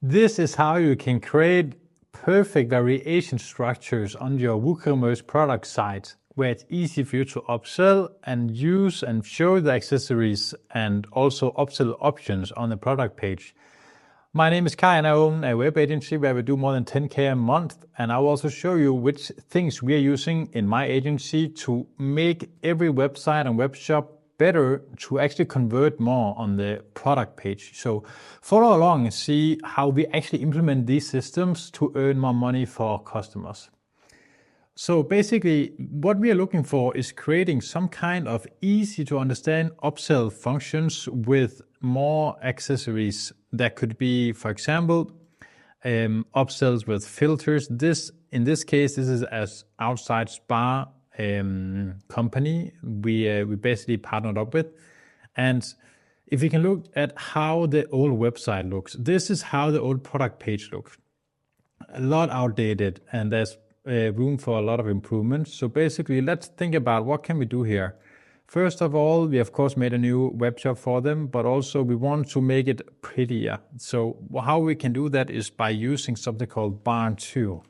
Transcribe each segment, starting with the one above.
This is how you can create perfect variation structures on your WooCommerce product site, where it's easy for you to upsell and use and show the accessories and also upsell options on the product page. My name is Kai and I own a web agency where we do more than 10K a month, and I'll also show you which things we are using in my agency to make every website and web shop better to actually convert more on the product page. So follow along and see how we actually implement these systems to earn more money for our customers. So basically what we are looking for is creating some kind of easy to understand upsell functions with more accessories. That could be, for example, upsells with filters. In this case, this is as outside spa company we basically partnered up with. And if you can look at how the old website looks, this is how the old product page looks. A lot outdated, and there's room for a lot of improvements. So basically, let's think about what can we do here. First of all, we of course made a new web shop for them, but also we want to make it prettier. So how we can do that is by using something called Barn 2.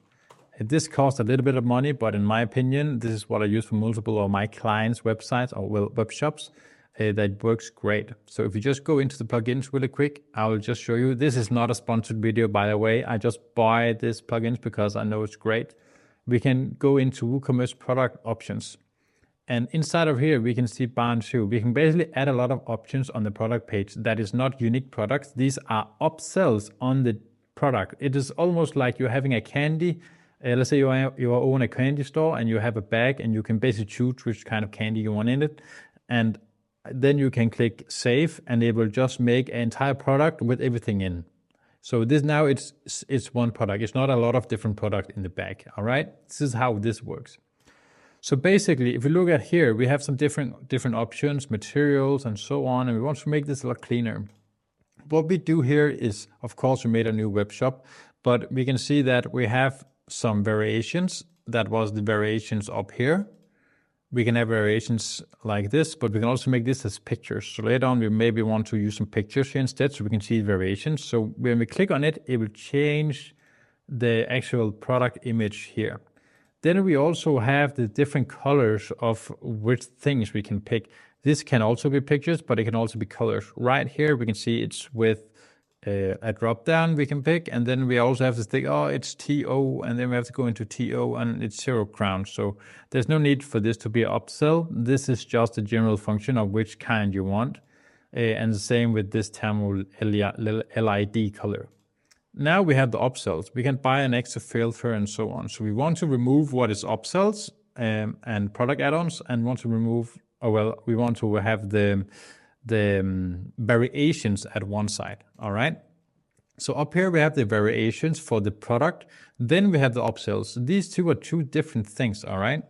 This costs a little bit of money, but in my opinion, this is what I use for multiple of my clients' websites or web shops. That works great. So if you just go into the plugins really quick, I will just show you. This is not a sponsored video, by the way. I just buy this plugins because I know it's great. We can go into WooCommerce product options. And inside of here, we can see Barn 2. We can basically add a lot of options on the product page that is not unique products. These are upsells on the product. It is almost like you're having a candy. Let's say you own a candy store and you have a bag and you can basically choose which kind of candy you want in it. And then you can click save and it will just make an entire product with everything in. So this now it's one product. It's not a lot of different products in the bag. All right. This is how this works. So basically, if you look at here, we have some different options, materials and so on. And we want to make this a lot cleaner. What we do here is, of course, we made a new web shop, but we can see that we have some variations. That was the variations up here. We can have variations like this, but we can also make this as pictures. So later on, we maybe want to use some pictures here instead so we can see variations. So when we click on it, it will change the actual product image here. Then we also have the different colors of which things we can pick. This can also be pictures, but it can also be colors. Right here, we can see it's with a drop down we can pick, and then we also have to think, oh, it's TO, and then we have to go into TO and it's 0 crowns. So there's no need for this to be an upsell. This is just a general function of which kind you want. And the same with this thermal LID color. Now we have the upsells. We can buy an extra filter and so on. So we want to remove what is upsells and product add-ons, and want to remove, we want to have the variations at one side. All right. So up here we have the variations for the product. Then we have the upsells. These two are two different things. All right.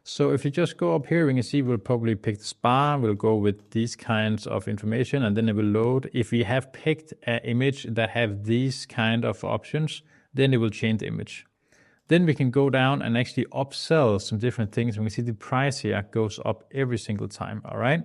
So if you just go up here, we can see we'll probably pick the spa. We'll go with these kinds of information, and then it will load. If we have picked an image that have these kind of options, then it will change the image. Then we can go down and actually upsell some different things. We can see the price here goes up every single time. All right.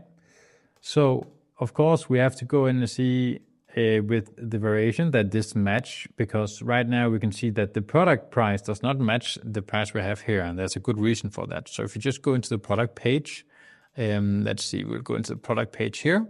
So, of course, we have to go in and see with the variation that this match, because right now we can see that the product price does not match the price we have here, and there's a good reason for that. So if you just go into the product page, let's see, we'll go into the product page here.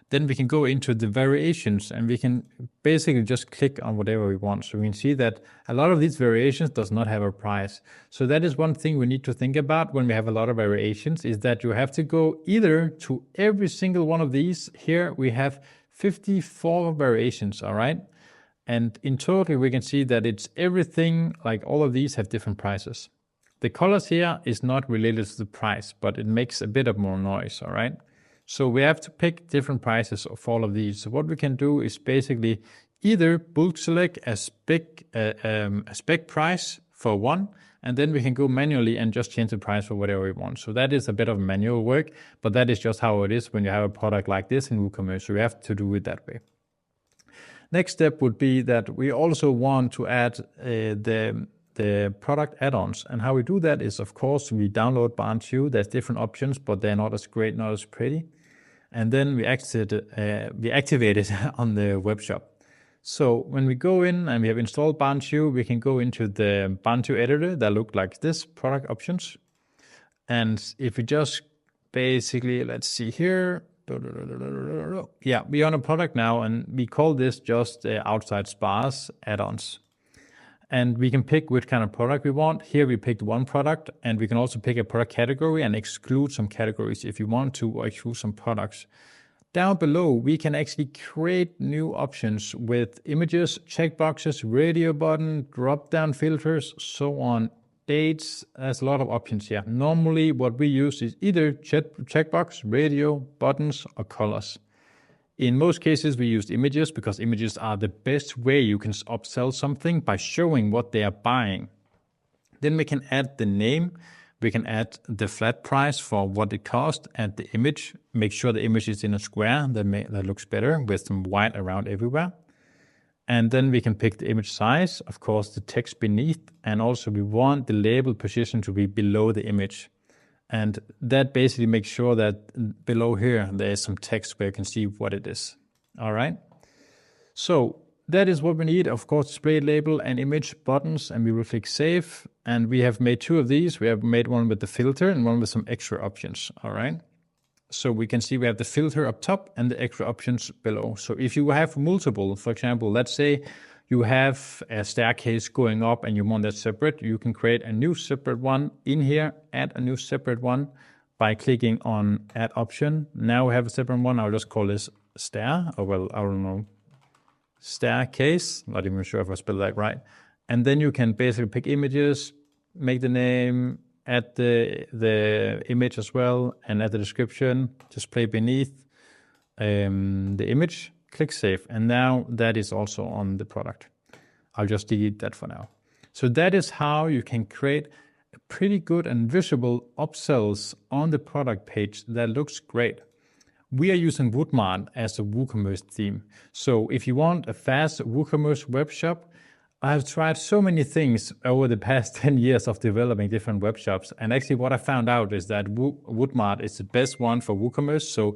Then we can go into the variations and we can basically just click on whatever we want. So we can see that a lot of these variations does not have a price. So that is one thing we need to think about when we have a lot of variations, is that you have to go either to every single one of these. Here we have 54 variations, all right? And in total, we can see that it's everything, like all of these have different prices. The colors here is not related to the price, but it makes a bit of more noise, all right? So we have to pick different prices of all of these. So what we can do is basically either bulk select a spec price for one, and then we can go manually and just change the price for whatever we want. So that is a bit of manual work, but that is just how it is when you have a product like this in WooCommerce. So we have to do it that way. Next step would be that we also want to add the product add-ons. And how we do that is, of course, we download Barn 2. There's different options, but they're not as great, not as pretty. And then we activate it on the web shop. So when we go in and we have installed Bantu, we can go into the Bantu editor that look like this, product options. And if we just basically, let's see here. Yeah, we're on a product now, and we call this just outside spas add-ons. And we can pick which kind of product we want. Here we picked one product, and we can also pick a product category and exclude some categories if you want to, or exclude some products. Down below, we can actually create new options with images, checkboxes, radio button, drop-down filters, so on. Dates, there's a lot of options here. Normally, what we use is either checkbox, radio, buttons, or colors. In most cases, we use images because images are the best way you can upsell something by showing what they are buying. Then we can add the name. We can add the flat price for what it costs, add the image, make sure the image is in a square that looks better with some white around everywhere. And then we can pick the image size, of course, the text beneath, and also we want the label position to be below the image. And that basically makes sure that below here, there is some text where you can see what it is. All right. So that is what we need. Of course, display label and image buttons, and we will click save. And we have made two of these. We have made one with the filter and one with some extra options. All right. So we can see we have the filter up top and the extra options below. So if you have multiple, for example, let's say you have a staircase going up and you want that separate, you can create a new separate one in here, add a new separate one by clicking on add option. Now we have a separate one. I'll just call this stair, or well, I don't know, staircase. Not even sure if I spelled that right. And then you can basically pick images, make the name, add the image as well, and add the description, display beneath the image, click save. And now that is also on the product. I'll just delete that for now. So that is how you can create a pretty good and visible upsells on the product page that looks great. We are using Woodmart as a WooCommerce theme. So if you want a fast WooCommerce web shop, I have tried so many things over the past 10 years of developing different web shops. And actually what I found out is that Woodmart is the best one for WooCommerce. So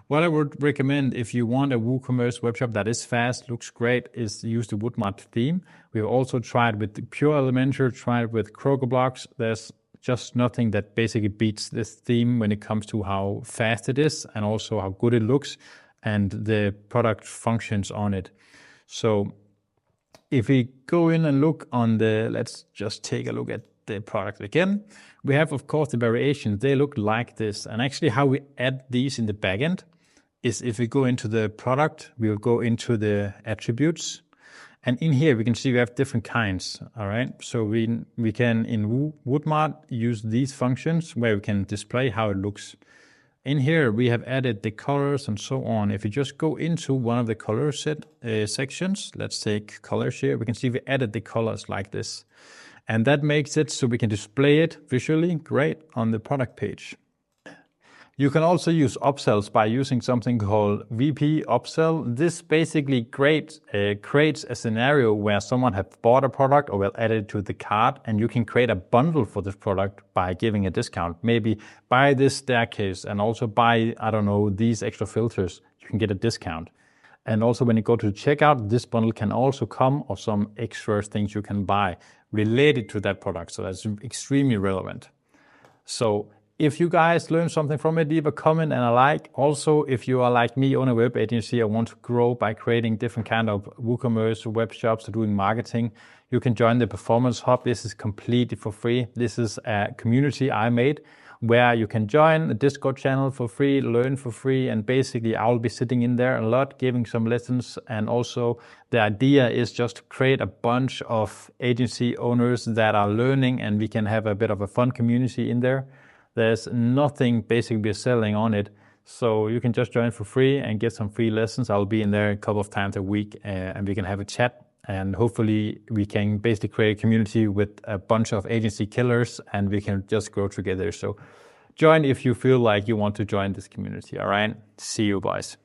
what I would recommend if you want a WooCommerce web shop that is fast, looks great, is use the Woodmart theme. We've also tried with the pure Elementor, tried with Crocoblock. There's just nothing that basically beats this theme when it comes to how fast it is and also how good it looks and the product functions on it. So if we go in and look on let's just take a look at the product again. We have, of course, the variations. They look like this. And actually how we add these in the backend is if we go into the product, we'll go into the attributes. And in here, we can see we have different kinds. All right. So we can, in Woodmart, use these functions where we can display how it looks. In here, we have added the colors and so on. If you just go into one of the color sections, let's take colors here, we can see we added the colors like this. And that makes it so we can display it visually great on the product page. You can also use upsells by using something called WP upsell. This basically creates a scenario where someone has bought a product or will add it to the cart, and you can create a bundle for this product by giving a discount. Maybe buy this staircase and also buy, I don't know, these extra filters. You can get a discount. And also when you go to checkout, this bundle can also come or some extra things you can buy related to that product. So that's extremely relevant. So if you guys learned something from it, leave a comment and a like. Also, if you are like me, own a web agency, and want to grow by creating different kind of WooCommerce web shops or doing marketing, you can join the Performance Hub. This is completely for free. This is a community I made where you can join a Discord channel for free, learn for free, and basically I'll be sitting in there a lot, giving some lessons. And also the idea is just to create a bunch of agency owners that are learning, and we can have a bit of a fun community in there. There's nothing basically we're selling on it. So you can just join for free and get some free lessons. I'll be in there a couple of times a week and we can have a chat. And hopefully we can basically create a community with a bunch of agency killers and we can just grow together. So join if you feel like you want to join this community. All right. See you, boys.